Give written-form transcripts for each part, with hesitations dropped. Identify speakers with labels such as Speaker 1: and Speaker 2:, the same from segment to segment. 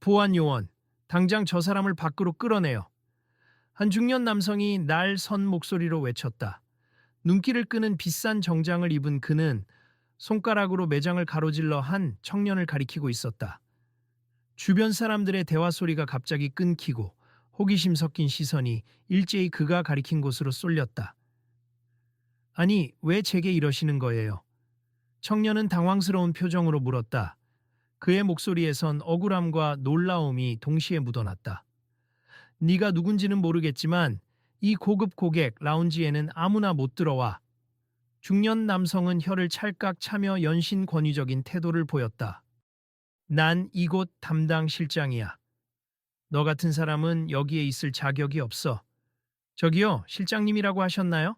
Speaker 1: 보안 요원, 당장 저 사람을 밖으로 끌어내요. 한 중년 남성이 날 선 목소리로 외쳤다. 눈길을 끄는 비싼 정장을 입은 그는 손가락으로 매장을 가로질러 한 청년을 가리키고 있었다. 주변 사람들의 대화 소리가 갑자기 끊기고 호기심 섞인 시선이 일제히 그가 가리킨 곳으로 쏠렸다. 아니, 왜 제게 이러시는 거예요? 청년은 당황스러운 표정으로 물었다. 그의 목소리에선 억울함과 놀라움이 동시에 묻어났다. 네가 누군지는 모르겠지만 이 고급 고객 라운지에는 아무나 못 들어와. 중년 남성은 혀를 찰깍 차며 연신 권위적인 태도를 보였다. 난 이곳 담당 실장이야. 너 같은 사람은 여기에 있을 자격이 없어. 저기요, 실장님이라고 하셨나요?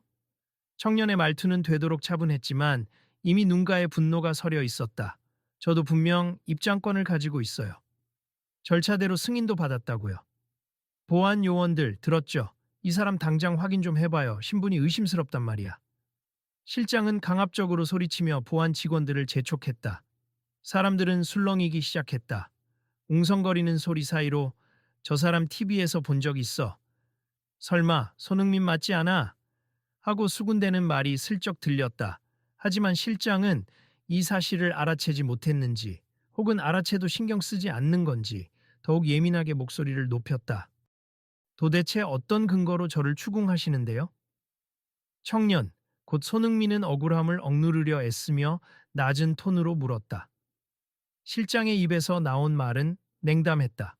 Speaker 1: 청년의 말투는 되도록 차분했지만 이미 눈가에 분노가 서려 있었다. 저도 분명 입장권을 가지고 있어요. 절차대로 승인도 받았다고요. 보안 요원들 들었죠? 이 사람 당장 확인 좀 해봐요. 신분이 의심스럽단 말이야. 실장은 강압적으로 소리치며 보안 직원들을 재촉했다. 사람들은 술렁이기 시작했다. 웅성거리는 소리 사이로 저 사람 TV에서 본 적 있어. 설마 손흥민 맞지 않아? 하고 수군대는 말이 슬쩍 들렸다. 하지만 실장은 이 사실을 알아채지 못했는지 혹은 알아채도 신경 쓰지 않는 건지 더욱 예민하게 목소리를 높였다. 도대체 어떤 근거로 저를 추궁하시는데요? 청년, 곧 손흥민은 억울함을 억누르려 애쓰며 낮은 톤으로 물었다. 실장의 입에서 나온 말은 냉담했다.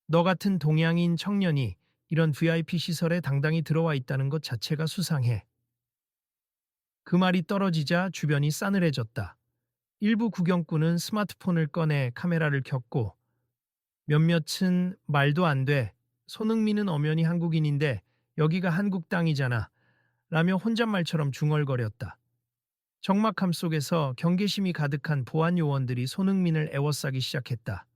Speaker 1: 너 같은 동양인 청년이 이런 VIP 시설에 당당히 들어와 있다는 것 자체가 수상해. 그 말이 떨어지자 주변이 싸늘해졌다. 일부 구경꾼은 스마트폰을 꺼내 카메라를 켰고 몇몇은 말도 안 돼. 손흥민은 엄연히 한국인인데 여기가 한국 땅이잖아. 라며 혼잣말처럼 중얼거렸다. 적막함 속에서 경계심이 가득한 보안 요원들이 손흥민을 애워싸기 시작했다.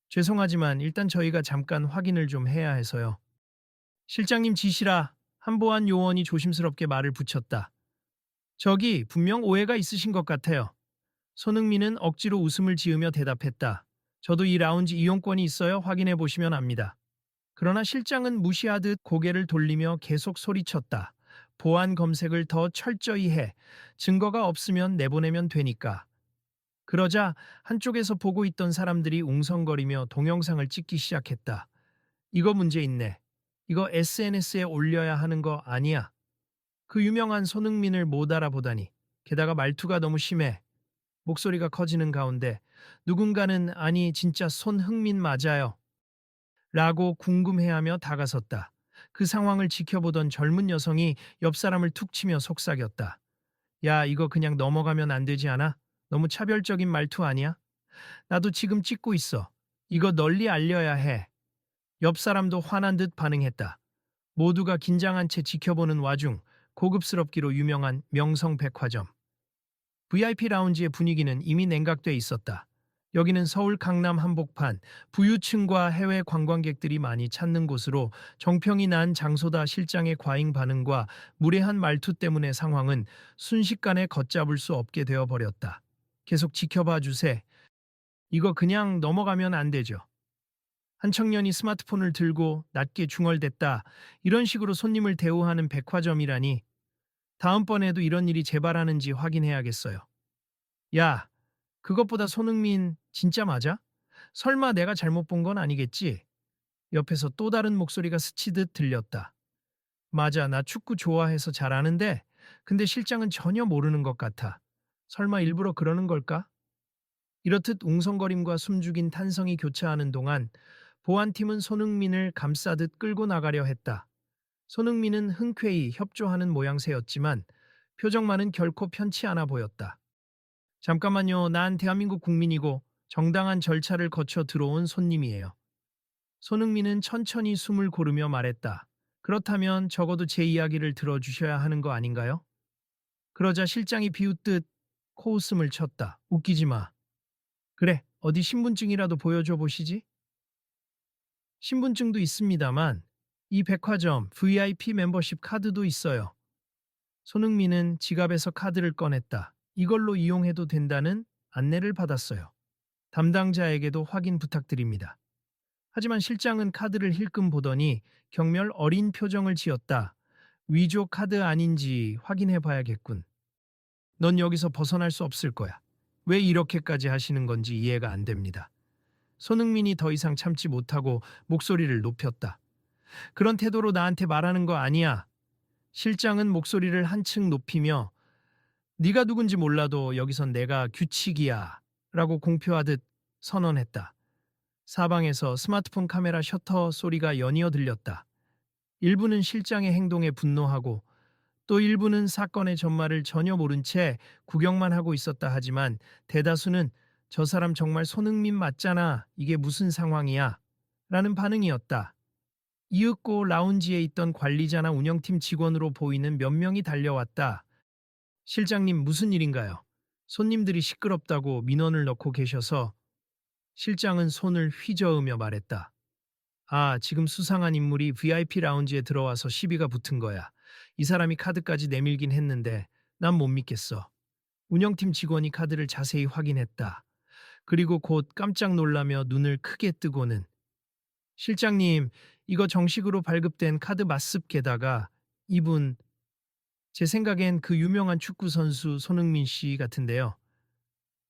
Speaker 1: 죄송하지만 일단 저희가 잠깐 확인을 좀 해야 해서요. 실장님 지시라. 한 보안 요원이 조심스럽게 말을 붙였다. 저기 분명 오해가 있으신 것 같아요. 손흥민은 억지로 웃음을 지으며 대답했다. 저도 이 라운지 이용권이 있어요. 확인해 보시면 압니다. 그러나 실장은 무시하듯 고개를 돌리며 계속 소리쳤다. 보안 검색을 더 철저히 해. 증거가 없으면 내보내면 되니까. 그러자 한쪽에서 보고 있던 사람들이 웅성거리며 동영상을 찍기 시작했다. 이거 문제 있네. 이거 SNS에 올려야 하는 거 아니야. 그 유명한 손흥민을 못 알아보다니. 게다가 말투가 너무 심해. 목소리가 커지는 가운데 누군가는 아니 진짜 손흥민 맞아요. 라고 궁금해하며 다가섰다. 그 상황을 지켜보던 젊은 여성이 옆 사람을 툭 치며 속삭였다. 야, 이거 그냥 넘어가면 안 되지 않아? 너무 차별적인 말투 아니야? 나도 지금 찍고 있어. 이거 널리 알려야 해. 옆 사람도 화난 듯 반응했다. 모두가 긴장한 채 지켜보는 와중 고급스럽기로 유명한 명성백화점. VIP 라운지의 분위기는 이미 냉각돼 있었다. 여기는 서울 강남 한복판, 부유층과 해외 관광객들이 많이 찾는 곳으로 정평이 난 장소다. 실장의 과잉 반응과 무례한 말투 때문에 상황은 순식간에 걷잡을 수 없게 되어 버렸다. 계속 지켜봐 주세. 이거 그냥 넘어가면 안 되죠. 한 청년이 스마트폰을 들고 낮게 중얼댔다. 이런 식으로 손님을 대우하는 백화점이라니. 다음번에도 이런 일이 재발하는지 확인해야겠어요. 야, 그것보다 손흥민 진짜 맞아? 설마 내가 잘못 본 건 아니겠지? 옆에서 또 다른 목소리가 스치듯 들렸다. 맞아, 나 축구 좋아해서 잘 아는데, 근데 실장은 전혀 모르는 것 같아. 설마 일부러 그러는 걸까? 이렇듯 웅성거림과 숨죽인 탄성이 교차하는 동안 보안팀은 손흥민을 감싸듯 끌고 나가려 했다. 손흥민은 흔쾌히 협조하는 모양새였지만 표정만은 결코 편치 않아 보였다. 잠깐만요. 난 대한민국 국민이고 정당한 절차를 거쳐 들어온 손님이에요. 손흥민은 천천히 숨을 고르며 말했다. 그렇다면 적어도 제 이야기를 들어주셔야 하는 거 아닌가요? 그러자 실장이 비웃듯 코웃음을 쳤다. 웃기지 마. 그래, 어디 신분증이라도 보여줘 보시지? 신분증도 있습니다만 이 백화점 VIP 멤버십 카드도 있어요. 손흥민은 지갑에서 카드를 꺼냈다. 이걸로 이용해도 된다는 안내를 받았어요. 담당자에게도 확인 부탁드립니다. 하지만 실장은 카드를 힐끔 보더니 경멸 어린 표정을 지었다. 위조 카드 아닌지 확인해 봐야겠군. 넌 여기서 벗어날 수 없을 거야. 왜 이렇게까지 하시는 건지 이해가 안 됩니다. 손흥민이 더 이상 참지 못하고 목소리를 높였다. 그런 태도로 나한테 말하는 거 아니야. 실장은 목소리를 한층 높이며 네가 누군지 몰라도 여기선 내가 규칙이야 라고 공표하듯 선언했다. 사방에서 스마트폰 카메라 셔터 소리가 연이어 들렸다. 일부는 실장의 행동에 분노하고 또 일부는 사건의 전말을 전혀 모른 채 구경만 하고 있었다 하지만 대다수는 저 사람 정말 손흥민 맞잖아. 이게 무슨 상황이야? 라는 반응이었다. 이윽고 라운지에 있던 관리자나 운영팀 직원으로 보이는 몇 명이 달려왔다. 실장님 무슨 일인가요? 손님들이 시끄럽다고 민원을 넣고 계셔서 실장은 손을 휘저으며 말했다. 아, 지금 수상한 인물이 VIP 라운지에 들어와서 시비가 붙은 거야. 이 사람이 카드까지 내밀긴 했는데 난 못 믿겠어. 운영팀 직원이 카드를 자세히 확인했다. 그리고 곧 깜짝 놀라며 눈을 크게 뜨고는 실장님, 이거 정식으로 발급된 카드 맞습 게다가 이분 제 생각엔 그 유명한 축구 선수 손흥민 씨 같은데요.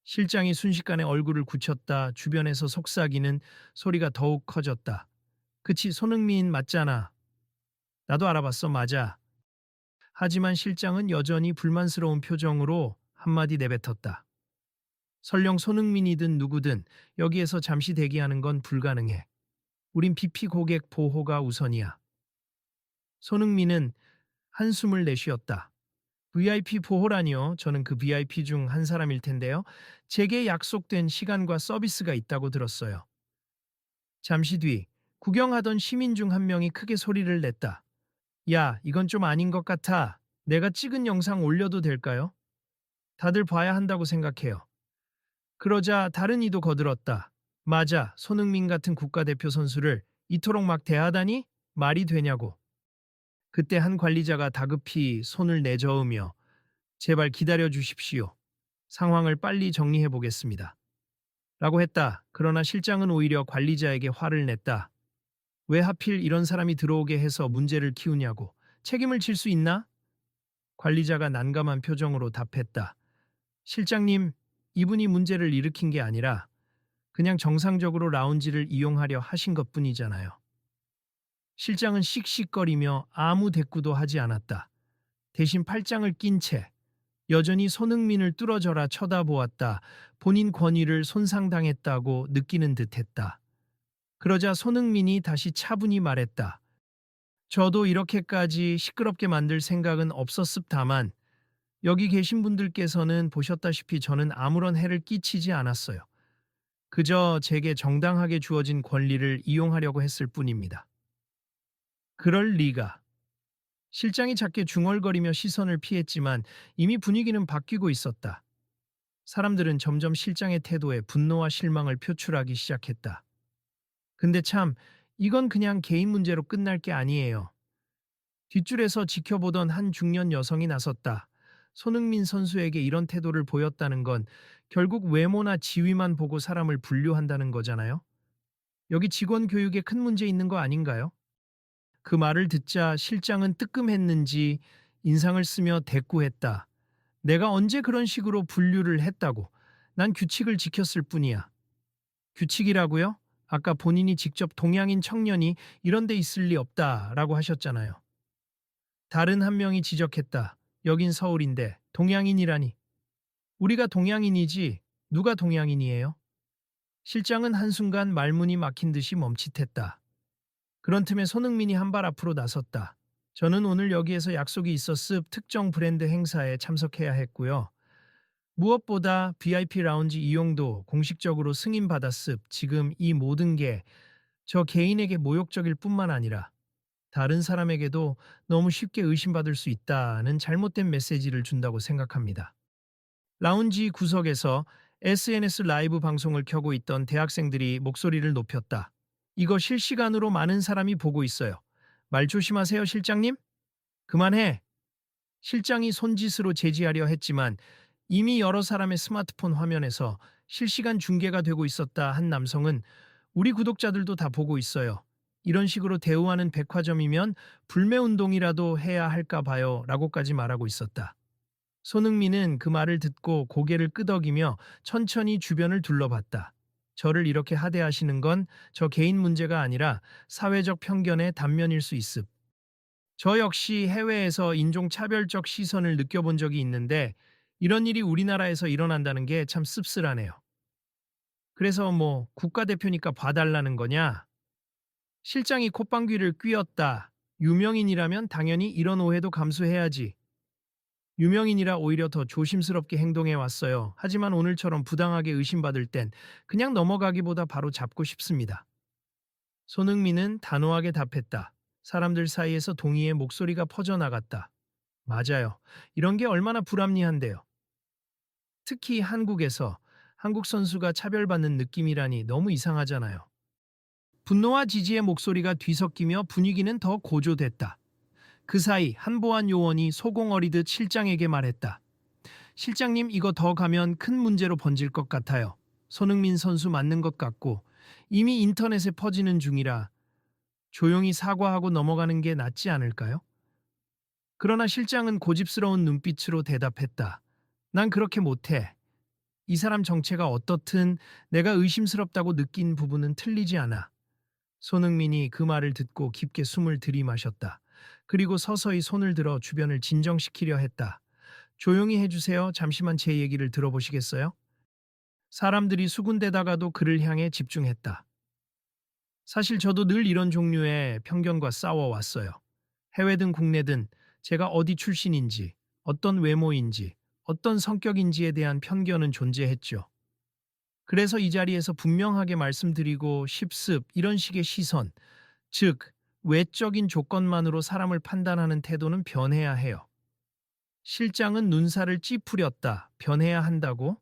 Speaker 1: 실장이 순식간에 얼굴을 굳혔다. 주변에서 속삭이는 소리가 더욱 커졌다. 그치, 손흥민 맞잖아. 나도 알아봤어, 맞아. 하지만 실장은 여전히 불만스러운 표정으로 한마디 내뱉었다. 설령 손흥민이든 누구든 여기에서 잠시 대기하는 건 불가능해. 우린 BP 고객 보호가 우선이야. 손흥민은 한숨을 내쉬었다. VIP 보호라니요. 저는 그 VIP 중 한 사람일 텐데요. 제게 약속된 시간과 서비스가 있다고 들었어요. 잠시 뒤 구경하던 시민 중 한 명이 크게 소리를 냈다. 야, 이건 좀 아닌 것 같아. 내가 찍은 영상 올려도 될까요? 다들 봐야 한다고 생각해요. 그러자 다른 이도 거들었다. 맞아, 손흥민 같은 국가대표 선수를 이토록 막 대하다니? 말이 되냐고. 그때 한 관리자가 다급히 손을 내저으며 제발 기다려 주십시오. 상황을 빨리 정리해 보겠습니다. 라고 했다. 그러나 실장은 오히려 관리자에게 화를 냈다. 왜 하필 이런 사람이 들어오게 해서 문제를 키우냐고. 책임을 질 수 있나? 관리자가 난감한 표정으로 답했다. 실장님, 이분이 문제를 일으킨 게 아니라 그냥 정상적으로 라운지를 이용하려 하신 것뿐이잖아요. 실장은 씩씩거리며 아무 대꾸도 하지 않았다. 대신 팔짱을 낀 채 여전히 손흥민을 뚫어져라 쳐다보았다. 본인 권위를 손상당했다고 느끼는 듯했다. 그러자 손흥민이 다시 차분히 말했다. 저도 이렇게까지 시끄럽게 만들 생각은 없었습다만 여기 계신 분들께서는 보셨다시피 저는 아무런 해를 끼치지 않았어요. 그저 제게 정당하게 주어진 권리를 이용하려고 했을 뿐입니다. 그럴 리가. 실장이 작게 중얼거리며 시선을 피했지만 이미 분위기는 바뀌고 있었다. 사람들은 점점 실장의 태도에 분노와 실망을 표출하기 시작했다. 근데 참, 이건 그냥 개인 문제로 끝날 게 아니에요. 뒷줄에서 지켜보던 한 중년 여성이 나섰다. 손흥민 선수에게 이런 태도를 보였다는 건 결국 외모나 지위만 보고 사람을 분류한다는 거잖아요. 여기 직원 교육에 큰 문제 있는 거 아닌가요? 그 말을 듣자 실장은 뜨끔했는지 인상을 쓰며 대꾸했다. 내가 언제 그런 식으로 분류를 했다고. 난 규칙을 지켰을 뿐이야. 규칙이라고요? 아까 본인이 직접 동양인 청년이 이런 데 있을 리 없다라고 하셨잖아요. 다른 한 명이 지적했다. 여긴 서울인데 동양인이라니. 우리가 동양인이지 누가 동양인이에요? 실장은 한순간 말문이 막힌 듯이 멈칫했다. 그런 틈에 손흥민이 한 발 앞으로 나섰다. 저는 오늘 여기에서 약속이 있었습 특정 브랜드 행사에 참석해야 했고요. 무엇보다 VIP 라운지 이용도 공식적으로 승인받았습. 지금 이 모든 게 저 개인에게 모욕적일 뿐만 아니라 다른 사람에게도 너무 쉽게 의심받을 수 있다는 잘못된 메시지를 준다고 생각합니다. 라운지 구석에서 SNS 라이브 방송을 켜고 있던 대학생들이 목소리를 높였다. 이거 실시간으로 많은 사람이 보고 있어요. 말 조심하세요, 실장님? 그만해. 실장이 손짓으로 제지하려 했지만 이미 여러 사람의 스마트폰 화면에서 실시간 중계가 되고 있었다 한 남성은 우리 구독자들도 다 보고 있어요. 이런 식으로 대우하는 백화점이면 불매운동이라도 해야 할까 봐요. 라고까지 말하고 있었다. 손흥민은 그 말을 듣고 고개를 끄덕이며 천천히 주변을 둘러봤다. 저를 이렇게 하대하시는 건 저 개인 문제가 아니라 사회적 편견의 단면일 수 있음. 저 역시 해외에서 인종차별적 시선을 느껴본 적이 있는데 이런 일이 우리나라에서 일어난다는 게 참 씁쓸하네요. 그래서 뭐 국가대표니까 봐달라는 거냐? 실장이 콧방귀를 뀌었다. 유명인이라면 당연히 이런 오해도 감수해야지. 유명인이라 오히려 더 조심스럽게 행동해 왔어요. 하지만 오늘처럼 부당하게 의심받을 땐 그냥 넘어가기보다 바로 잡고 싶습니다. 손흥민은 단호하게 답했다. 사람들 사이에서 동의의 목소리가 퍼져나갔다. 맞아요. 이런 게 얼마나 불합리한데요. 특히 한국에서 한국 선수가 차별받는 느낌이라니 너무 이상하잖아요. 분노와 지지의 목소리가 뒤섞이며 분위기는 더 고조됐다. 그 사이 한보안 요원이 소공어리듯 실장에게 말했다. 실장님, 이거 더 가면 큰 문제로 번질 것 같아요. 손흥민 선수 맞는 것 같고 이미 인터넷에 퍼지는 중이라 조용히 사과하고 넘어가는 게 낫지 않을까요? 그러나 실장은 고집스러운 눈빛으로 대답했다. 난 그렇게 못해. 이 사람 정체가 어떻든 내가 의심스럽다고 느낀 부분은 틀리지 않아. 손흥민이 그 말을 듣고 깊게 숨을 들이마셨다. 그리고 서서히 손을 들어 주변을 진정시키려 했다. 조용히 해주세요. 잠시만 제 얘기를 들어보시겠어요? 사람들이 수군대다가도 그를 향해 집중했다. 사실 저도 늘 이런 종류의 편견과 싸워왔어요. 해외든 국내든 제가 어디 출신인지, 어떤 외모인지, 어떤 성격인지에 대한 편견은 존재했죠. 그래서 이 자리에서 분명하게 말씀드리고 싶습 이런 식의 시선, 즉 외적인 조건만으로 사람을 판단하는 태도는 변해야 해요. 실장은 눈살을 찌푸렸다. 변해야 한다고?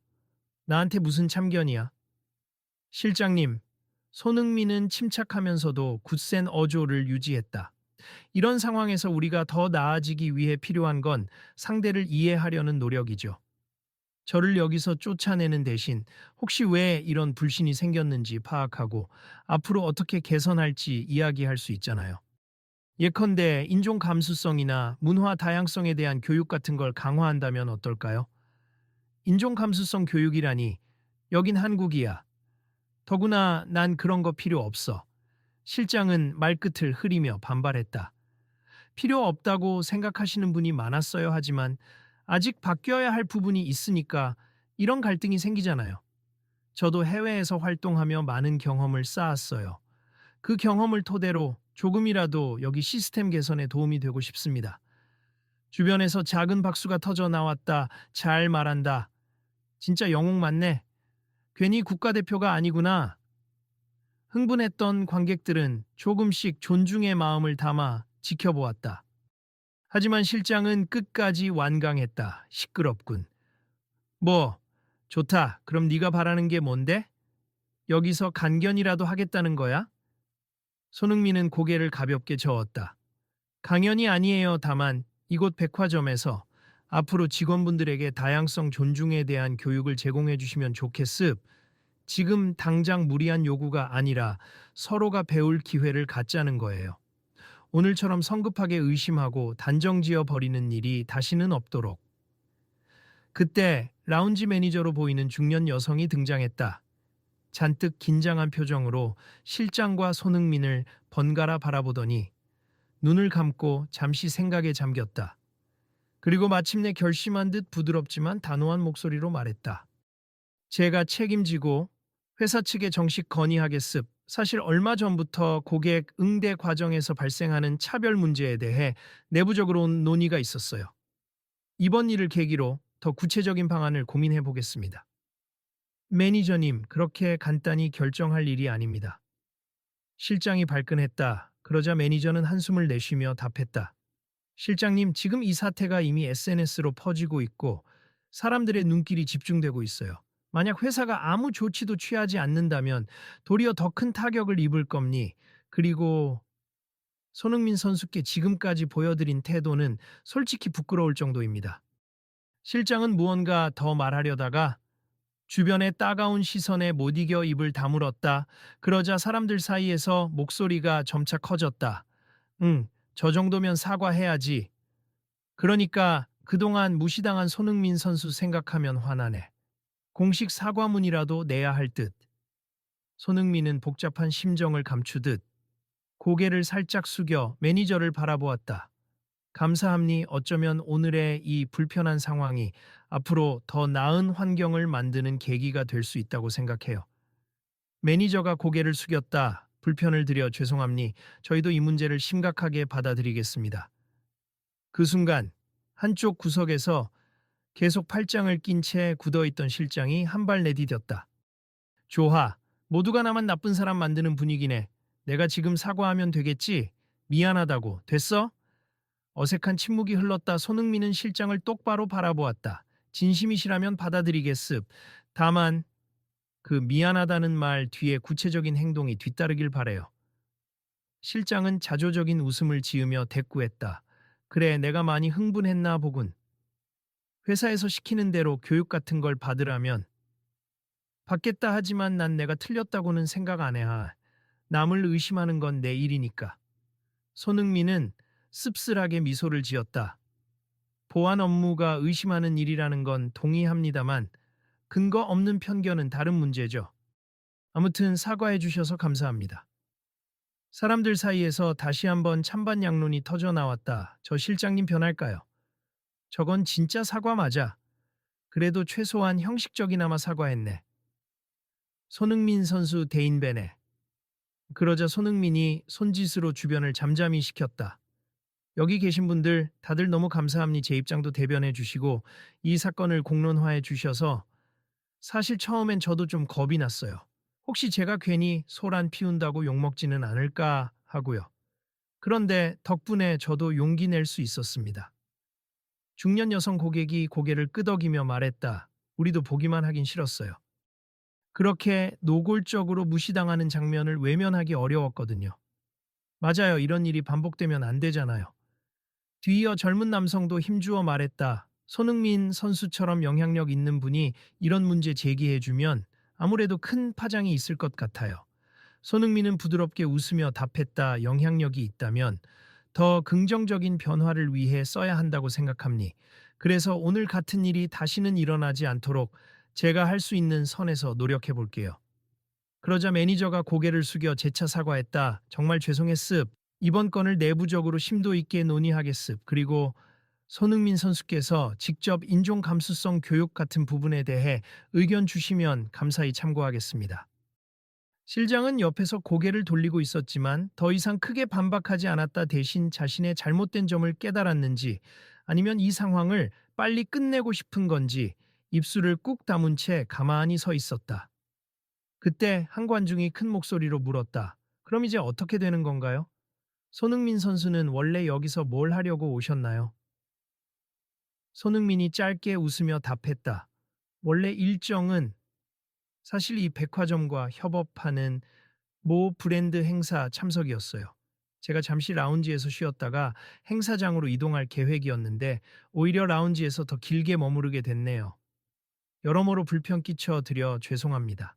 Speaker 1: 나한테 무슨 참견이야? 실장님, 손흥민은 침착하면서도 굳센 어조를 유지했다. 이런 상황에서 우리가 더 나아지기 위해 필요한 건 상대를 이해하려는 노력이죠. 저를 여기서 쫓아내는 대신 혹시 왜 이런 불신이 생겼는지 파악하고 앞으로 어떻게 개선할지 이야기할 수 있잖아요. 예컨대 인종 감수성이나 문화 다양성에 대한 교육 같은 걸 강화한다면 어떨까요? 인종 감수성 교육이라니 여긴 한국이야. 더구나 난 그런 거 필요 없어. 실장은 말끝을 흐리며 반발했다. 필요 없다고 생각하시는 분이 많았어요. 하지만 아직 바뀌어야 할 부분이 있으니까 이런 갈등이 생기잖아요. 저도 해외에서 활동하며 많은 경험을 쌓았어요. 그 경험을 토대로 조금이라도 여기 시스템 개선에 도움이 되고 싶습니다. 주변에서 작은 박수가 터져 나왔다. 잘 말한다. 진짜 영웅 맞네. 괜히 국가대표가 아니구나. 흥분했던 관객들은 조금씩 존중의 마음을 담아 지켜보았다. 하지만 실장은 끝까지 완강했다. 시끄럽군. 뭐, 좋다. 그럼 네가 바라는 게 뭔데? 여기서 간견이라도 하겠다는 거야? 손흥민은 고개를 가볍게 저었다. 강연이 아니에요. 다만 이곳 백화점에서 앞으로 직원분들에게 다양성 존중에 대한 교육을 제공해 주시면 좋겠습. 지금 당장 무리한 요구가 아니라 서로가 배울 기회를 갖자는 거예요. 오늘처럼 성급하게 의심하고 단정지어 버리는 일이 다시는 없도록. 그때 라운지 매니저로 보이는 중년 여성이 등장했다. 잔뜩 긴장한 표정으로 실장과 손흥민을 번갈아 바라보더니 눈을 감고 잠시 생각에 잠겼다. 그리고 마침내 결심한 듯 부드럽지만 단호한 목소리로 말했다. 제가 책임지고 회사 측에 정식 건의하겠습. 사실 얼마 전부터 고객 응대 과정에서 발생하는 차별 문제에 대해 내부적으로 논의가 있었어요. 이번 일을 계기로 더 구체적인 방안을 고민해 보겠습니다. 매니저님, 그렇게 간단히 결정할 일이 아닙니다. 실장이 발끈했다. 그러자 매니저는 한숨을 내쉬며 답했다. 실장님, 지금 이 사태가 이미 SNS로 퍼지고 있고 사람들의 눈길이 집중되고 있어요. 만약 회사가 아무 조치도 취하지 않는다면 도리어 더 큰 타격을 입을 겁니. 그리고 손흥민 선수께 지금까지 보여드린 태도는 솔직히 부끄러울 정도입니다. 실장은 무언가 더 말하려다가 주변의 따가운 시선에 못 이겨 입을 다물었다. 그러자 사람들 사이에서 목소리가 점차 커졌다. 응, 저 정도면 사과해야지. 그러니까 그동안 무시당한 손흥민 선수 생각하면 화나네. 공식 사과문이라도 내야 할 듯. 손흥민은 복잡한 심정을 감추듯 고개를 살짝 숙여 매니저를 바라보았다. 감사합니. 어쩌면 오늘의 이 불편한 상황이 앞으로 더 나은 환경을 만드는 계기가 될 수 있다고 생각해요. 매니저가 고개를 숙였다. 불편을 드려 죄송합니. 저희도 이 문제를 심각하게 받아들이겠습니다. 그 순간 한쪽 구석에서 계속 팔짱을 낀 채 굳어있던 실장이 한 발 내디뎠다. 조하, 모두가 나만 나쁜 사람 만드는 분위기네. 내가 지금 사과하면 되겠지? 미안하다고. 됐어? 어색한 침묵이 흘렀다. 손흥민은 실장을 똑바로 바라보았다. 진심이시라면 받아들이겠습. 다만 그 미안하다는 말 뒤에 구체적인 행동이 뒤따르길 바래요. 실장은 자조적인 웃음을 지으며 대꾸했다. 그래, 내가 많이 흥분했나 보군. 회사에서 시키는 대로 교육 같은 걸 받으라면 받겠다 하지만 난 내가 틀렸다고는 생각 안 해. 남을 의심하는 건 내 일이니까. 손흥민은 씁쓸하게 미소를 지었다. 보안 업무가 의심하는 일이라는 건 동의합니다만 근거 없는 편견은 다른 문제죠. 아무튼 사과해 주셔서 감사합니다. 사람들 사이에서 다시 한번 찬반 양론이 터져 나왔다. 저 실장님 변할까요? 저건 진짜 사과 맞아. 그래도 최소한 형식적이나마 사과했네. 손흥민 선수 대인배네. 그러자 손흥민이 손짓으로 주변을 잠잠히 시켰다. 여기 계신 분들 다들 너무 감사합니. 제 입장도 대변해 주시고 이 사건을 공론화해 주셔서 사실 처음엔 저도 좀 겁이 났어요. 혹시 제가 괜히 소란 피운다고 욕먹지는 않을까 하고요. 그런데 덕분에 저도 용기 낼 수 있었습니다. 중년 여성 고객이 고개를 끄덕이며 말했다. 우리도 보기만 하긴 싫었어요. 그렇게 노골적으로 무시당하는 장면을 외면하기 어려웠거든요. 맞아요. 이런 일이 반복되면 안 되잖아요. 뒤이어 젊은 남성도 힘주어 말했다. 손흥민 선수처럼 영향력 있는 분이 이런 문제 제기해주면 아무래도 큰 파장이 있을 것 같아요. 손흥민은 부드럽게 웃으며 답했다. 영향력이 있다면 더 긍정적인 변화를 위해 써야 한다고 생각합니. 그래서 오늘 같은 일이 다시는 일어나지 않도록 제가 할 수 있는 선에서 노력해 볼게요. 그러자 매니저가 고개를 숙여 재차 사과했다. 정말 죄송했습. 이번 건을 내부적으로 심도 있게 논의하겠습. 그리고 손흥민 선수께서 직접 인종 감수성 교육 같은 부분에 대해 의견 주시면 감사히 참고하겠습니다. 실장은 옆에서 고개를 돌리고 있었지만 더 이상 크게 반박하지 않았다. 대신 자신의 잘못된 점을 깨달았는지 아니면 이 상황을 빨리 끝내고 싶은 건지 입술을 꾹 다문 채 가만히 서 있었다. 그때 한 관중이 큰 목소리로 물었다. 그럼 이제 어떻게 되는 건가요? 손흥민 선수는 원래 여기서 뭘 하려고 오셨나요? 손흥민이 짧게 웃으며 답했다. 원래 일정은 사실 이 백화점과 협업하는 모 브랜드 행사 참석이었어요. 제가 잠시 라운지에서 쉬었다가 행사장으로 이동할 계획이었는데 오히려 라운지에서 더 길게 머무르게 됐네요. 여러모로 불편 끼쳐 드려 죄송합니다.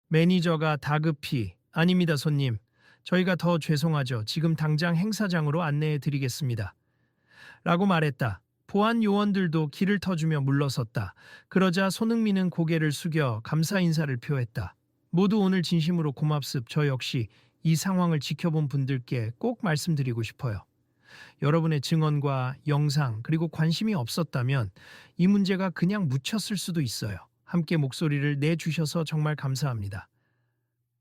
Speaker 1: 매니저가 다급히 아닙니다 손님. 저희가 더 죄송하죠. 지금 당장 행사장으로 안내해 드리겠습니다. 라고 말했다. 보안 요원들도 길을 터주며 물러섰다. 그러자 손흥민은 고개를 숙여 감사 인사를 표했다. 모두 오늘 진심으로 고맙습. 저 역시 이 상황을 지켜본 분들께 꼭 말씀드리고 싶어요. 여러분의 증언과 영상 그리고 관심이 없었다면 이 문제가 그냥 묻혔을 수도 있어요. 함께 목소리를 내주셔서 정말 감사합니다.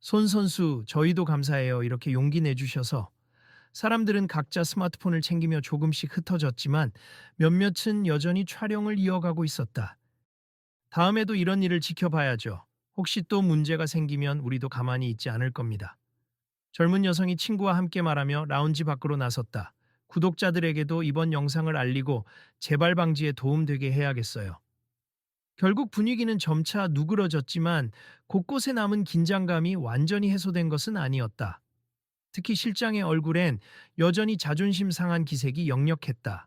Speaker 1: 손 선수 저희도 감사해요. 이렇게 용기 내주셔서. 사람들은 각자 스마트폰을 챙기며 조금씩 흩어졌지만 몇몇은 여전히 촬영을 이어가고 있었다. 다음에도 이런 일을 지켜봐야죠. 혹시 또 문제가 생기면 우리도 가만히 있지 않을 겁니다. 젊은 여성이 친구와 함께 말하며 라운지 밖으로 나섰다. 구독자들에게도 이번 영상을 알리고 재발 방지에 도움되게 해야겠어요. 결국 분위기는 점차 누그러졌지만 곳곳에 남은 긴장감이 완전히 해소된 것은 아니었다. 특히 실장의 얼굴엔 여전히 자존심 상한 기색이 역력했다.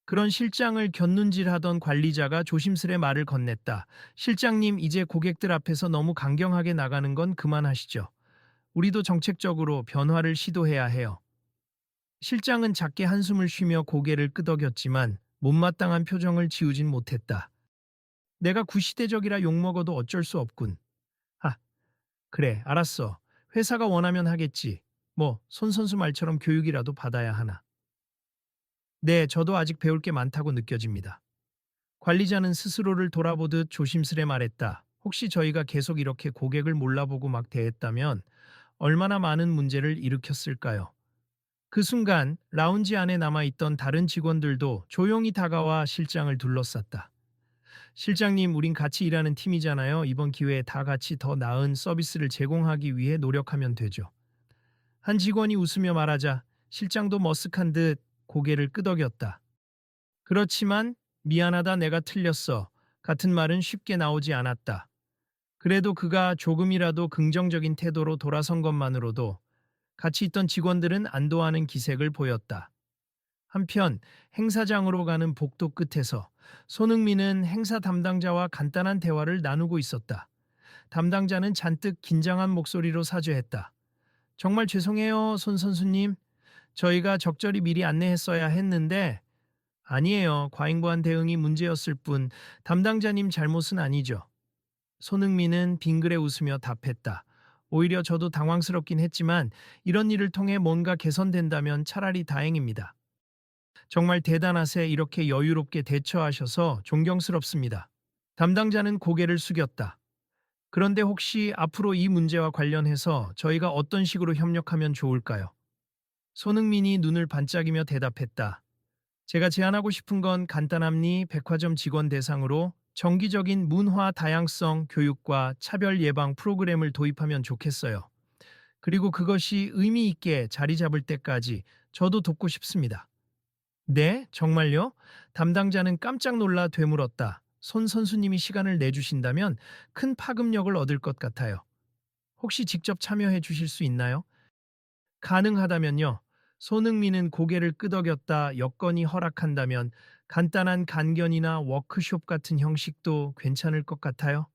Speaker 1: 그런 실장을 곁눈질하던 관리자가 조심스레 말을 건넸다. 실장님, 이제 고객들 앞에서 너무 강경하게 나가는 건 그만하시죠. 우리도 정책적으로 변화를 시도해야 해요. 실장은 작게 한숨을 쉬며 고개를 끄덕였지만 못마땅한 표정을 지우진 못했다. 내가 구시대적이라 욕먹어도 어쩔 수 없군. 아, 그래, 알았어. 회사가 원하면 하겠지. 뭐, 손 선수 말처럼 교육이라도 받아야 하나. 네, 저도 아직 배울 게 많다고 느껴집니다. 관리자는 스스로를 돌아보듯 조심스레 말했다. 혹시 저희가 계속 이렇게 고객을 몰라보고 막 대했다면 얼마나 많은 문제를 일으켰을까요? 그 순간 라운지 안에 남아있던 다른 직원들도 조용히 다가와 실장을 둘러쌌다. 실장님, 우린 같이 일하는 팀이잖아요. 이번 기회에 다 같이 더 나은 서비스를 제공하기 위해 노력하면 되죠. 한 직원이 웃으며 말하자 실장도 머쓱한 듯 고개를 끄덕였다. 그렇지만 미안하다, 내가 틀렸어. 같은 말은 쉽게 나오지 않았다. 그래도 그가 조금이라도 긍정적인 태도로 돌아선 것만으로도 같이 있던 직원들은 안도하는 기색을 보였다. 한편 행사장으로 가는 복도 끝에서 손흥민은 행사 담당자와 간단한 대화를 나누고 있었다. 담당자는 잔뜩 긴장한 목소리로 사죄했다. 정말 죄송해요, 손 선수님. 저희가 적절히 미리 안내했어야 했는데. 아니에요. 과잉보안 대응이 문제였을 뿐 담당자님 잘못은 아니죠. 손흥민은 빙그레 웃으며 답했다. 오히려 저도 당황스럽긴 했지만 이런 일을 통해 뭔가 개선된다면 차라리 다행입니다. 정말 대단하세. 이렇게 여유롭게 대처하셔서 존경스럽습니다. 담당자는 고개를 숙였다. 그런데 혹시 앞으로 이 문제와 관련해서 저희가 어떤 식으로 협력하면 좋을까요? 손흥민이 눈을 반짝이며 대답했다. 제가 제안하고 싶은 건 간단합니. 백화점 직원 대상으로 정기적인 문화 다양성 교육과 차별 예방 프로그램을 도입하면 좋겠어요. 그리고 그것이 의미 있게 자리 잡을 때까지 저도 돕고 싶습니다. 네, 정말요? 담당자는 깜짝 놀라 되물었다. 손 선수님이 시간을 내주신다면 큰 파급력을 얻을 것 같아요. 혹시 직접 참여해 주실 수 있나요? 가능하다면요. 손흥민은 고개를 끄덕였다. 여건이 허락한다면 간단한 간견이나 워크숍 같은 형식도 괜찮을 것 같아요.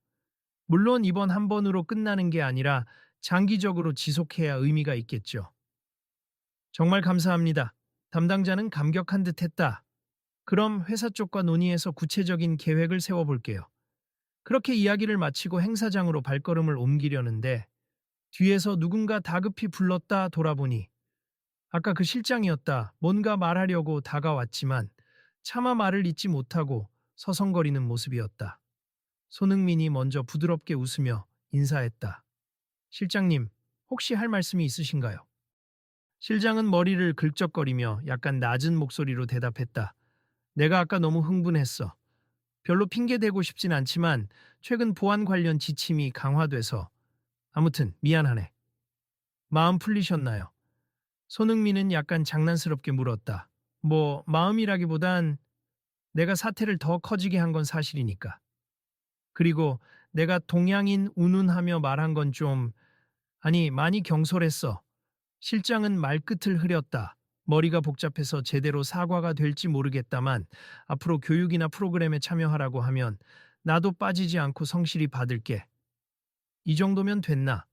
Speaker 1: 물론 이번 한 번으로 끝나는 게 아니라 장기적으로 지속해야 의미가 있겠죠. 정말 감사합니다. 담당자는 감격한 듯 했다. 그럼 회사 쪽과 논의해서 구체적인 계획을 세워볼게요. 그렇게 이야기를 마치고 행사장으로 발걸음을 옮기려는데 뒤에서 누군가 다급히 불렀다. 돌아보니 아까 그 실장이었다. 뭔가 말하려고 다가왔지만 차마 말을 잇지 못하고 서성거리는 모습이었다. 손흥민이 먼저 부드럽게 웃으며 인사했다. 실장님, 혹시 할 말씀이 있으신가요? 실장은 머리를 긁적거리며 약간 낮은 목소리로 대답했다. 내가 아까 너무 흥분했어. 별로 핑계대고 싶진 않지만 최근 보안 관련 지침이 강화돼서 아무튼 미안하네. 마음 풀리셨나요? 손흥민은 약간 장난스럽게 물었다. 뭐 마음이라기보단 내가 사태를 더 커지게 한 건 사실이니까. 그리고 내가 동양인 운운하며 말한 건 좀, 아니 많이 경솔했어. 실장은 말끝을 흐렸다. 머리가 복잡해서 제대로 사과가 될지 모르겠다만 앞으로 교육이나 프로그램에 참여하라고 하면 나도 빠지지 않고 성실히 받을게. 이 정도면 됐나?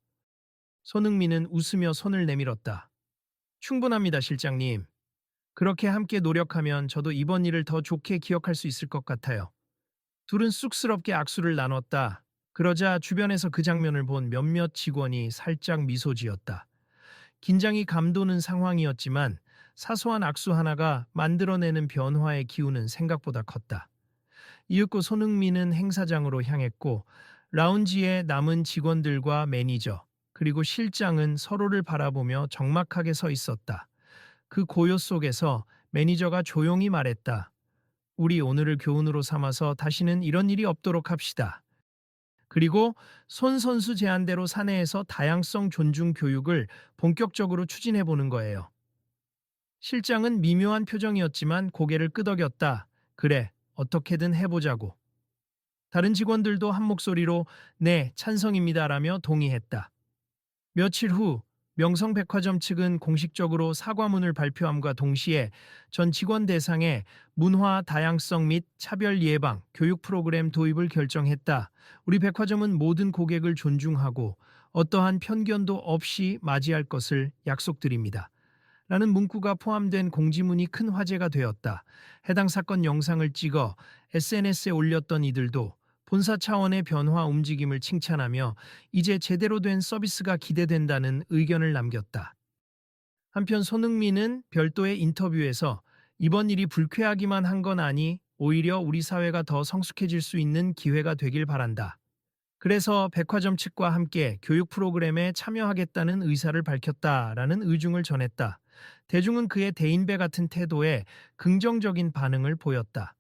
Speaker 1: 손흥민은 웃으며 손을 내밀었다. 충분합니다, 실장님. 그렇게 함께 노력하면 저도 이번 일을 더 좋게 기억할 수 있을 것 같아요. 둘은 쑥스럽게 악수를 나눴다. 그러자 주변에서 그 장면을 본 몇몇 직원이 살짝 미소 지었다. 긴장이 감도는 상황이었지만 사소한 악수 하나가 만들어내는 변화의 기운은 생각보다 컸다. 이윽고 손흥민은 행사장으로 향했고 라운지에 남은 직원들과 매니저 그리고 실장은 서로를 바라보며 적막하게 서 있었다. 그 고요 속에서 매니저가 조용히 말했다. 우리 오늘을 교훈으로 삼아서 다시는 이런 일이 없도록 합시다. 그리고 손 선수 제안대로 사내에서 다양성 존중 교육을 본격적으로 추진해 보는 거예요. 실장은 미묘한 표정이었지만 고개를 끄덕였다. 그래, 어떻게든 해보자고. 다른 직원들도 한 목소리로 네, 찬성입니다라며 동의했다. 며칠 후 명성백화점 측은 공식적으로 사과문을 발표함과 동시에 전 직원 대상에 문화 다양성 및 차별 예방 교육 프로그램 도입을 결정했다. 우리 백화점은 모든 고객을 존중하고 어떠한 편견도 없이 맞이할 것을 약속드립니다. 라는 문구가 포함된 공지문이 큰 화제가 되었다. 해당 사건 영상을 찍어 SNS에 올렸던 이들도 본사 차원의 변화 움직임을 칭찬하며 이제 제대로 된 서비스가 기대된다는 의견을 남겼다. 한편 손흥민은 별도의 인터뷰에서 이번 일이 불쾌하기만 한 건 아니 오히려 우리 사회가 더 성숙해질 수 있는 기회가 되길 바란다. 그래서 백화점 측과 함께 교육 프로그램에 참여하겠다는 의사를 밝혔다라는 의중을 전했다. 대중은 그의 대인배 같은 태도에 긍정적인 반응을 보였다.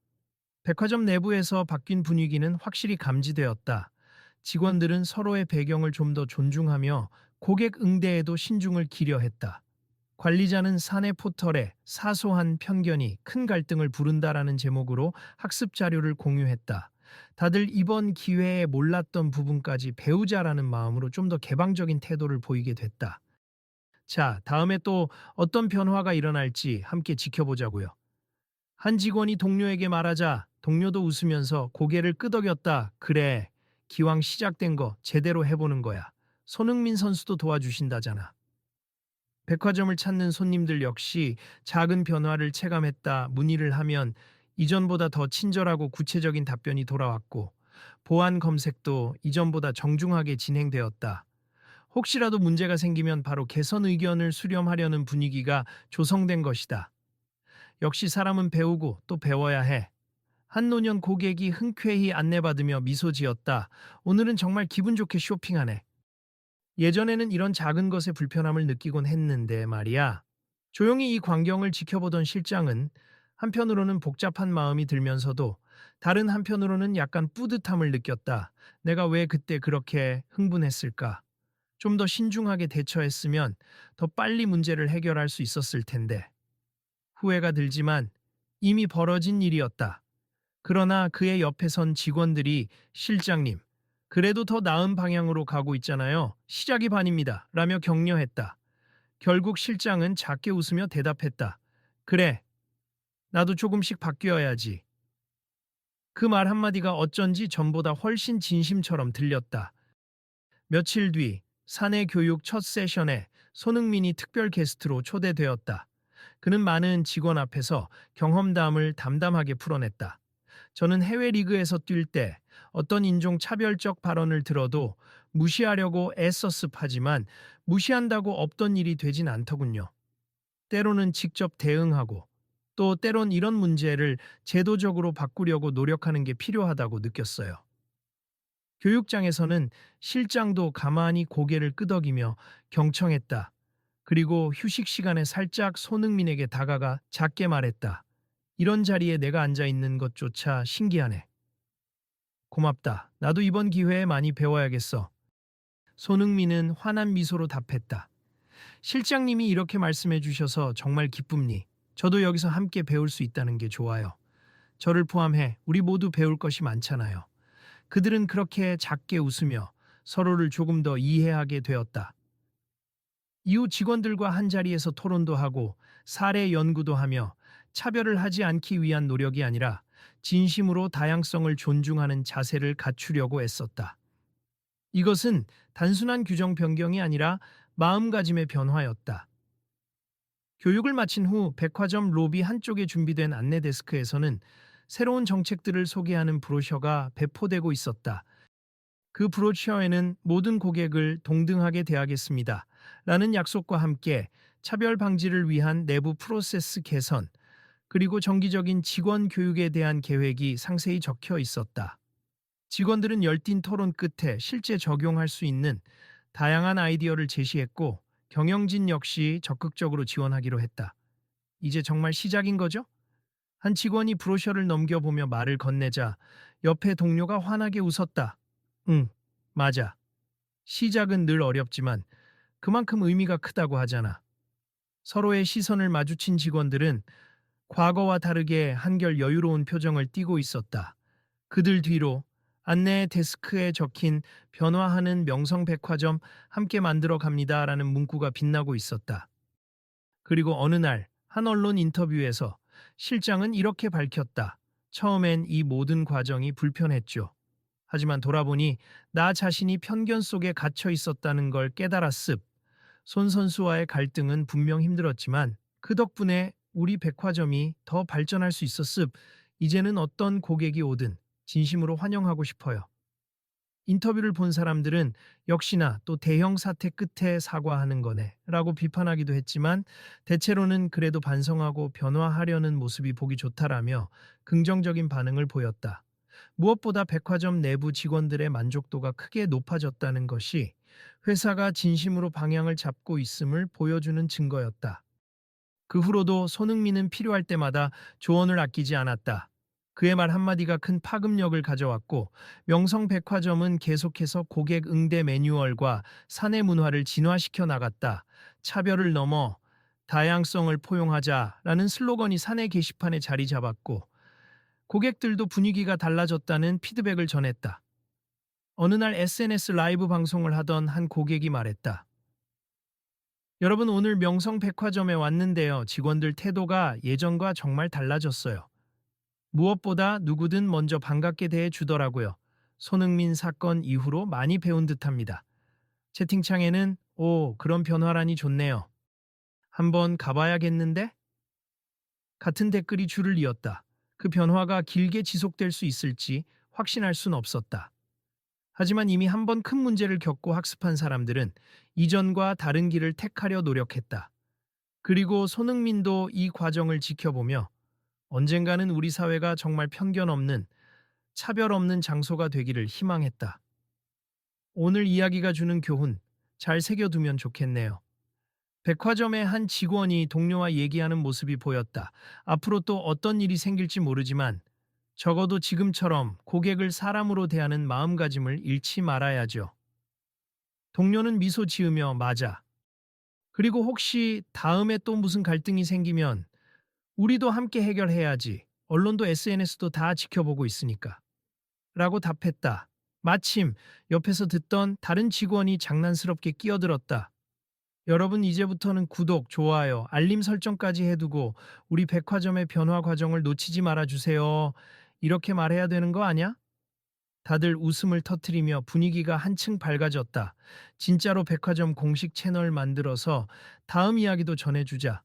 Speaker 1: 백화점 내부에서 바뀐 분위기는 확실히 감지되었다. 직원들은 서로의 배경을 좀 더 존중하며 고객 응대에도 신중을 기려 했다. 관리자는 사내 포털에 사소한 편견이 큰 갈등을 부른다라는 제목으로 학습 자료를 공유했다. 다들 이번 기회에 몰랐던 부분까지 배우자라는 마음으로 좀 더 개방적인 태도를 보이게 됐다. 자, 다음에 또 어떤 변화가 일어날지 함께 지켜보자고요. 한 직원이 동료에게 말하자 동료도 웃으면서 고개를 끄덕였다. 그래, 기왕 시작된 거 제대로 해보는 거야. 손흥민 선수도 도와주신다잖아. 백화점을 찾는 손님들 역시 작은 변화를 체감했다. 문의를 하면 이전보다 더 친절하고 구체적인 답변이 돌아왔고 보안 검색도 이전보다 정중하게 진행되었다. 혹시라도 문제가 생기면 바로 개선 의견을 수렴하려는 분위기가 조성된 것이다. 역시 사람은 배우고 또 배워야 해. 한 노년 고객이 흔쾌히 안내받으며 미소 지었다. 오늘은 정말 기분 좋게 쇼핑하네. 예전에는 이런 작은 것에 불편함을 느끼곤 했는데 말이야. 조용히 이 광경을 지켜보던 실장은 한편으로는 복잡한 마음이 들면서도 다른 한편으로는 약간 뿌듯함을 느꼈다. 내가 왜 그때 그렇게 흥분했을까? 좀 더 신중하게 대처했으면 더 빨리 문제를 해결할 수 있었을 텐데. 후회가 들지만 이미 벌어진 일이었다. 그러나 그의 옆에 선 직원들이 실장님, 그래도 더 나은 방향으로 가고 있잖아요. 시작이 반입니다. 라며 격려했다. 결국 실장은 작게 웃으며 대답했다. 그래, 나도 조금씩 바뀌어야지. 그 말 한마디가 어쩐지 전보다 훨씬 진심처럼 들렸다. 며칠 뒤 사내 교육 첫 세션에 손흥민이 특별 게스트로 초대되었다. 그는 많은 직원 앞에서 경험담을 담담하게 풀어냈다. 저는 해외 리그에서 뛸 때 어떤 인종 차별적 발언을 들어도 무시하려고 애썼습하지만 무시한다고 없던 일이 되진 않더군요. 때로는 직접 대응하고 또 때론 이런 문제를 제도적으로 바꾸려고 노력하는 게 필요하다고 느꼈어요. 교육장에서는 실장도 가만히 고개를 끄덕이며 경청했다. 그리고 휴식 시간에 살짝 손흥민에게 다가가 작게 말했다. 이런 자리에 내가 앉아 있는 것조차 신기하네. 고맙다. 나도 이번 기회에 많이 배워야겠어. 손흥민은 환한 미소로 답했다. 실장님이 이렇게 말씀해 주셔서 정말 기쁩니. 저도 여기서 함께 배울 수 있다는 게 좋아요. 저를 포함해 우리 모두 배울 것이 많잖아요. 그들은 그렇게 작게 웃으며 서로를 조금 더 이해하게 되었다. 이후 직원들과 한자리에서 토론도 하고 사례 연구도 하며 차별을 하지 않기 위한 노력이 아니라 진심으로 다양성을 존중하는 자세를 갖추려고 애썼다. 이것은 단순한 규정 변경이 아니라 마음가짐의 변화였다. 교육을 마친 후 백화점 로비 한쪽에 준비된 안내 데스크에서는 새로운 정책들을 소개하는 브로셔가 배포되고 있었다. 그 브로셔에는 모든 고객을 동등하게 대하겠습니다. 라는 약속과 함께 차별 방지를 위한 내부 프로세스 개선, 그리고 정기적인 직원 교육에 대한 계획이 상세히 적혀 있었다. 직원들은 열띤 토론 끝에 실제 적용할 수 있는 다양한 아이디어를 제시했고 경영진 역시 적극적으로 지원하기로 했다. 이제 정말 시작인 거죠? 한 직원이 브로셔를 넘겨보며 말을 건네자 옆에 동료가 환하게 웃었다. 응, 맞아. 시작은 늘 어렵지만 그만큼 의미가 크다고 하잖아. 서로의 시선을 마주친 직원들은 과거와 다르게 한결 여유로운 표정을 띠고 있었다. 그들 뒤로 안내 데스크에 적힌 변화하는 명성백화점 함께 만들어 갑니다라는 문구가 빛나고 있었다. 그리고 어느 날 한 언론 인터뷰에서 실장은 이렇게 밝혔다. 처음엔 이 모든 과정이 불편했죠. 하지만 돌아보니 나 자신이 편견 속에 갇혀 있었다는 걸 깨달았습. 손 선수와의 갈등은 분명 힘들었지만 그 덕분에 우리 백화점이 더 발전할 수 있었습. 이제는 어떤 고객이 오든 진심으로 환영하고 싶어요. 인터뷰를 본 사람들은 역시나 또 대형 사태 끝에 사과하는 거네 라고 비판하기도 했지만 대체로는 그래도 반성하고 변화하려는 모습이 보기 좋다라며 긍정적인 반응을 보였다. 무엇보다 백화점 내부 직원들의 만족도가 크게 높아졌다는 것이 회사가 진심으로 방향을 잡고 있음을 보여주는 증거였다. 그 후로도 손흥민은 필요할 때마다 조언을 아끼지 않았다. 그의 말 한마디가 큰 파급력을 가져왔고 명성백화점은 계속해서 고객 응대 매뉴얼과 사내 문화를 진화시켜 나갔다. 차별을 넘어 다양성을 포용하자라는 슬로건이 사내 게시판에 자리 잡았고 고객들도 분위기가 달라졌다는 피드백을 전했다. 어느 날 SNS 라이브 방송을 하던 한 고객이 말했다. 여러분 오늘 명성백화점에 왔는데요. 직원들 태도가 예전과 정말 달라졌어요. 무엇보다 누구든 먼저 반갑게 대해 주더라고요. 손흥민 사건 이후로 많이 배운 듯합니다. 채팅창에는 오, 그런 변화라니 좋네요. 한번 가봐야겠는데? 같은 댓글이 줄을 이었다. 그 변화가 길게 지속될 수 있을지 확신할 순 없었다. 하지만 이미 한 번 큰 문제를 겪고 학습한 사람들은 이전과 다른 길을 택하려 노력했다. 그리고 손흥민도 이 과정을 지켜보며 언젠가는 우리 사회가 정말 편견 없는, 차별 없는 장소가 되기를 희망했다. 오늘 이야기가 주는 교훈, 잘 새겨두면 좋겠네요. 백화점의 한 직원이 동료와 얘기하는 모습이 보였다. 앞으로 또 어떤 일이 생길지 모르지만 적어도 지금처럼 고객을 사람으로 대하는 마음가짐을 잃지 말아야죠. 동료는 미소 지으며 맞아. 그리고 혹시 다음에 또 무슨 갈등이 생기면 우리도 함께 해결해야지. 언론도 SNS도 다 지켜보고 있으니까. 라고 답했다. 마침 옆에서 듣던 다른 직원이 장난스럽게 끼어들었다. 여러분 이제부터는 구독, 좋아요, 알림 설정까지 해두고 우리 백화점의 변화 과정을 놓치지 말아주세요. 이렇게 말해야 되는 거 아냐? 다들 웃음을 터뜨리며 분위기가 한층 밝아졌다. 진짜로 백화점 공식 채널 만들어서 다음 이야기도 전해주자.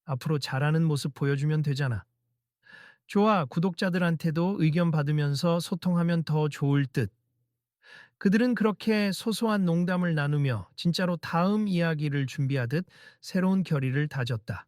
Speaker 1: 앞으로 잘하는 모습 보여주면 되잖아. 좋아, 구독자들한테도 의견 받으면서 소통하면 더 좋을 듯. 그들은 그렇게 소소한 농담을 나누며 진짜로 다음 이야기를 준비하듯 새로운 결의를 다졌다.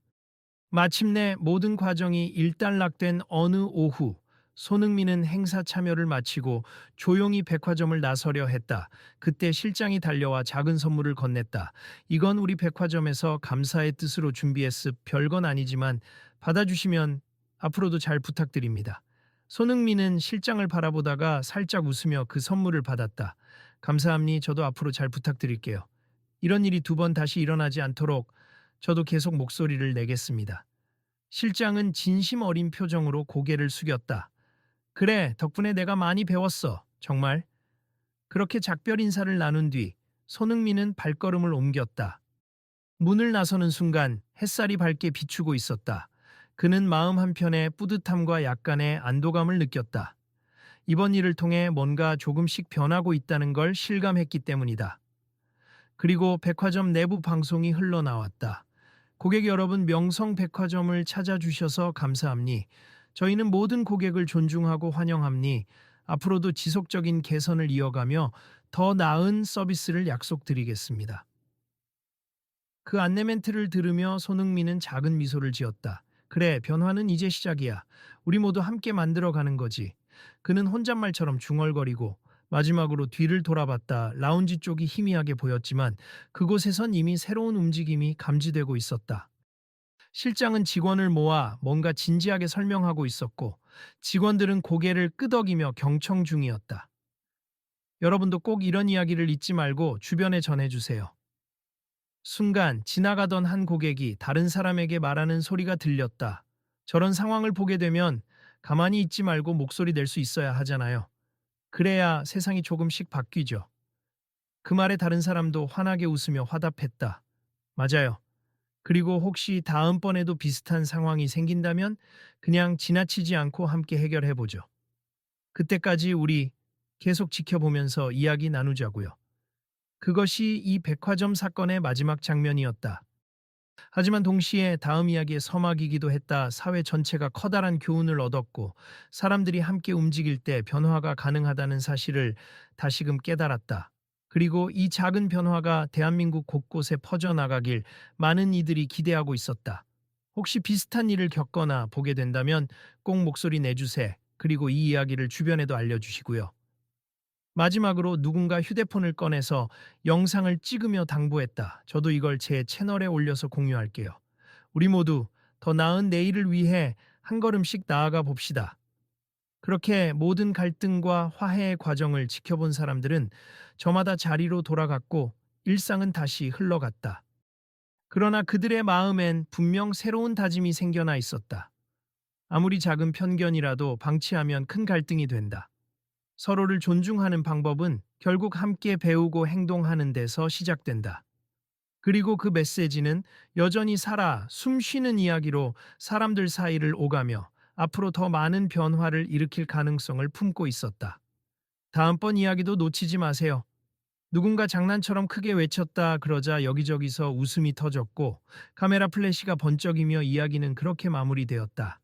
Speaker 1: 마침내 모든 과정이 일단락된 어느 오후, 손흥민은 행사 참여를 마치고 조용히 백화점을 나서려 했다. 그때 실장이 달려와 작은 선물을 건넸다. 이건 우리 백화점에서 감사의 뜻으로 준비했습. 별건 아니지만 받아주시면 앞으로도 잘 부탁드립니다. 손흥민은 실장을 바라보다가 살짝 웃으며 그 선물을 받았다. 감사합니. 저도 앞으로 잘 부탁드릴게요. 이런 일이 두 번 다시 일어나지 않도록 저도 계속 목소리를 내겠습니다. 실장은 진심 어린 표정으로 고개를 숙였다. 그래, 덕분에 내가 많이 배웠어. 정말. 그렇게 작별 인사를 나눈 뒤 손흥민은 발걸음을 옮겼다. 문을 나서는 순간 햇살이 밝게 비추고 있었다. 그는 마음 한편에 뿌듯함과 약간의 안도감을 느꼈다. 이번 일을 통해 뭔가 조금씩 변하고 있다는 걸 실감했기 때문이다. 그리고 백화점 내부 방송이 흘러나왔다. 고객 여러분, 명성백화점을 찾아주셔서 감사합니. 저희는 모든 고객을 존중하고 환영합니. 앞으로도 지속적인 개선을 이어가며 더 나은 서비스를 약속드리겠습니다. 그 안내 멘트를 들으며 손흥민은 작은 미소를 지었다. 그래, 변화는 이제 시작이야. 우리 모두 함께 만들어가는 거지. 그는 혼잣말처럼 중얼거리고 마지막으로 뒤를 돌아봤다. 라운지 쪽이 희미하게 보였지만 그곳에선 이미 새로운 움직임이 감지되고 있었다. 실장은 직원을 모아 뭔가 진지하게 설명하고 있었고 직원들은 고개를 끄덕이며 경청 중이었다. 여러분도 꼭 이런 이야기를 잊지 말고 주변에 전해주세요. 순간 지나가던 한 고객이 다른 사람에게 말하는 소리가 들렸다. 저런 상황을 보게 되면 가만히 있지 말고 목소리 낼 수 있어야 하잖아요. 그래야 세상이 조금씩 바뀌죠. 그 말에 다른 사람도 환하게 웃으며 화답했다. 맞아요. 그리고 혹시 다음번에도 비슷한 상황이 생긴다면 그냥 지나치지 않고 함께 해결해 보죠. 그때까지 우리 계속 지켜보면서 이야기 나누자고요. 그것이 이 백화점 사건의 마지막 장면이었다. 하지만 동시에 다음 이야기의 서막이기도 했다. 사회 전체가 커다란 교훈을 얻었고 사람들이 함께 움직일 때 변화가 가능하다는 사실을 다시금 깨달았다. 그리고 이 작은 변화가 대한민국 곳곳에 퍼져나가길 많은 이들이 기대하고 있었다. 혹시 비슷한 일을 겪거나 보게 된다면 꼭 목소리 내주세. 그리고 이 이야기를 주변에도 알려주시고요. 마지막으로 누군가 휴대폰을 꺼내서 영상을 찍으며 당부했다. 저도 이걸 제 채널에 올려서 공유할게요. 우리 모두 더 나은 내일을 위해 한 걸음씩 나아가 봅시다. 그렇게 모든 갈등과 화해의 과정을 지켜본 사람들은 저마다 자리로 돌아갔고 일상은 다시 흘러갔다. 그러나 그들의 마음엔 분명 새로운 다짐이 생겨나 있었다. 아무리 작은 편견이라도 방치하면 큰 갈등이 된다. 서로를 존중하는 방법은 결국 함께 배우고 행동하는 데서 시작된다. 그리고 그 메시지는 여전히 살아 숨 쉬는 이야기로 사람들 사이를 오가며 앞으로 더 많은 변화를 일으킬 가능성을 품고 있었다. 다음번 이야기도 놓치지 마세요. 누군가 장난처럼 크게 외쳤다 그러자 여기저기서 웃음이 터졌고 카메라 플래시가 번쩍이며 이야기는 그렇게 마무리되었다.